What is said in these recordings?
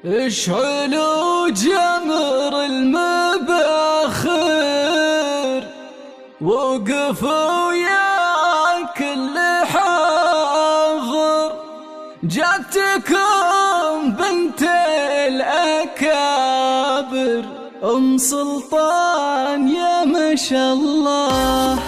اشعلوا جمر المباخر وقفوا يا كل حاضر، جاتكم بنت الأكابر أم سلطان يا ما شاء الله.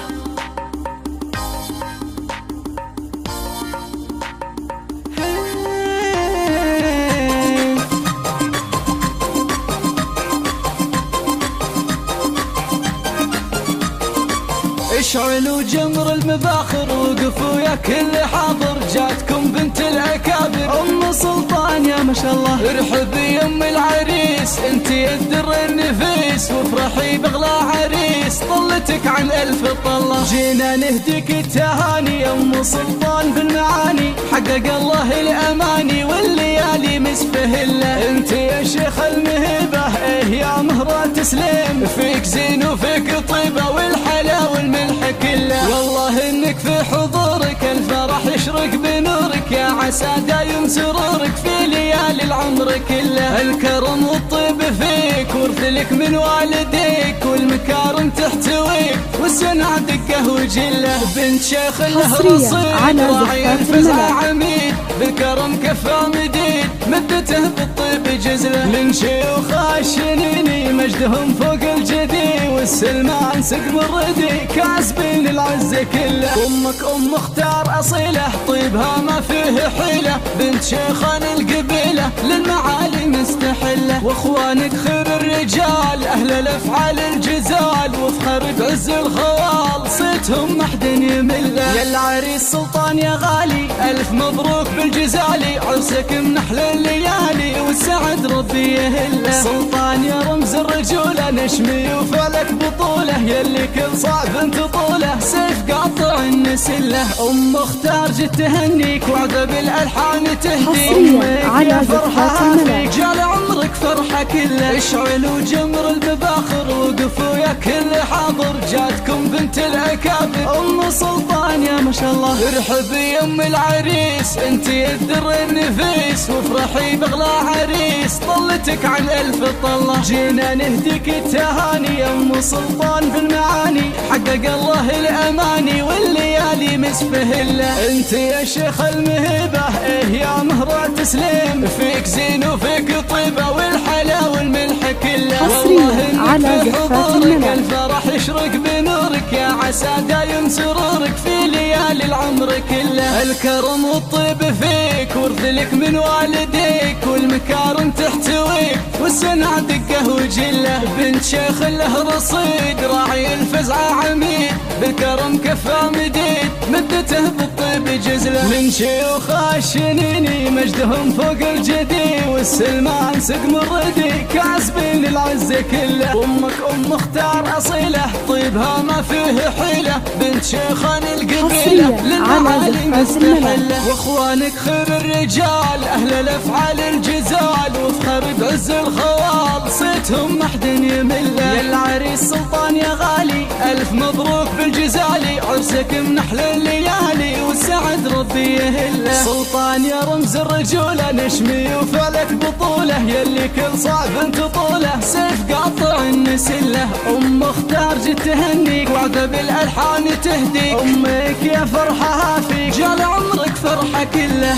اشعلوا جمر المباخر وقفوا يا كل حاضر، جاتكم بنت الأكابر أم سلطان يا ما شاء الله. ارحبي يا أم العريس انتي الدر النفيس، وافرحي بغلا عريس طلتك عن ألف طلة. جينا نهديك التهاني يا أم سلطان بالمعاني، حقق الله الأماني والليالي مسفهلة. انتي يا شيخ المهبة ايه يا مهرة تسليم، فيك زين وفيك طيبة والحلا والملح كله. والله انك في حضورك الفرح يشرق بنورك، يا عسى دايم سرورك في ليالي العمر كله. الكرم والطيب فيك ورث لك من والديك، والمكارم تحتويك والسنع دقه وجله. بنت شيخ له رصيد راعي الفزع عميد، بالكرم كفى مديد مدته بالطيب جزله. من شيوخ الشنيني مجدهم فوق الجدي، والسلمان سقم الردي كاسبين العز كله. امك ام اختار اصيله طيبها ما فيه حيله، بنت شيخان القبيله للمعالي مستحله. واخوانك خير الرجال اهل الافعال الجزال، وفخر بعز الخوال صيتهم ما حد يمله. يا العريس سلطان يا غالي الف مبروك بالجزالي، عرسك من احلى الليالي والسعد ربي يهله. سلطان يا رمز الرجوله نشمي وفعلك بطوله، يلي كل صعب انت طوله سيف قاطع النسله. ام اختار جت تهنيك وعذب الالحان تهديك، امك يا فرحه فيك جال عمرك فرحه كله. اشعلوا جمر المباخر وقفوا يا كل حاضر، جاتكم بنت الاكابر ام سلطان يا ما شاء الله. ارحبي يا ام العريس انتي الدر النفيس، وافرحي بغلا عريس طلتك عن ألف طلة. جينا نهديك التهاني يا ام سلطان بالمعاني، حقق الله الاماني والليالي مسفهله. انت يا شيخ المهبه ايه يا مهرة تسليم، فيك زين وفيك طيبه والحلا والملح كله. والله انك في حضورك الفرح يشرق بنورك، يا عسى دايم سرورك في ليالي العمر كله. الكرم والطيب فيك ورث لك من والديك، والمكارم تحتويك والسنع دقه وجله. بنت شيخ له رصيد راعي الفزع عميد، بالكرم كفى مديد مدته بالطيب جزله. من شيوخ الشنيني مجدهم فوق الجدي، والسلمان سقم الردي كاسبين العز كله. امك ام اختار اصيله طيبها ما فيه حيله، بنت شيخان القبيله للمعالي مستحله. واخوانك خير الرجال اهل الافعال الجزال، وفخر بعز الخوال صيتهم ما حد يمله. يا العريس سلطان يا غالي الف مبروك بالجزالي، عرسك من احلى الليالي والسعد ربي يهله. سلطان يا رمز الرجوله نشمي وفعلك بطوله، يلي كل صعب انت طوله سيف قاطع النسله. ام اختار جت تهنيك وعذب الالحان تهديك، امك يا فرحه فيك جال عمرك فرحه كله.